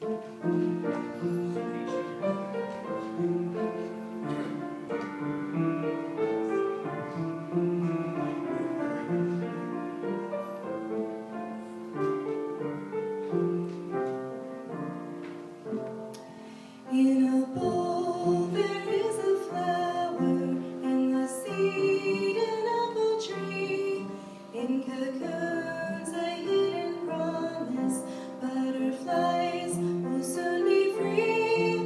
In a bowl there is a flower and the seed an apple tree. In cocoons a hidden promise, butterflies will soon be free.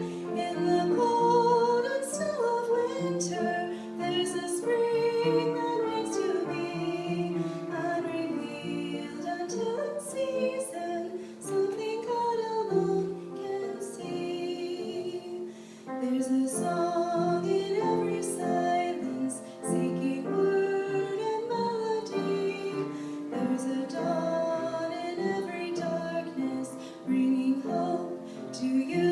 In the cold and snow of winter there's a spring that waits to be unrevealed until its season, something God alone can see. There's a song in every silence, seeking word and melody. There's a dawn in every darkness, bringing hope to you.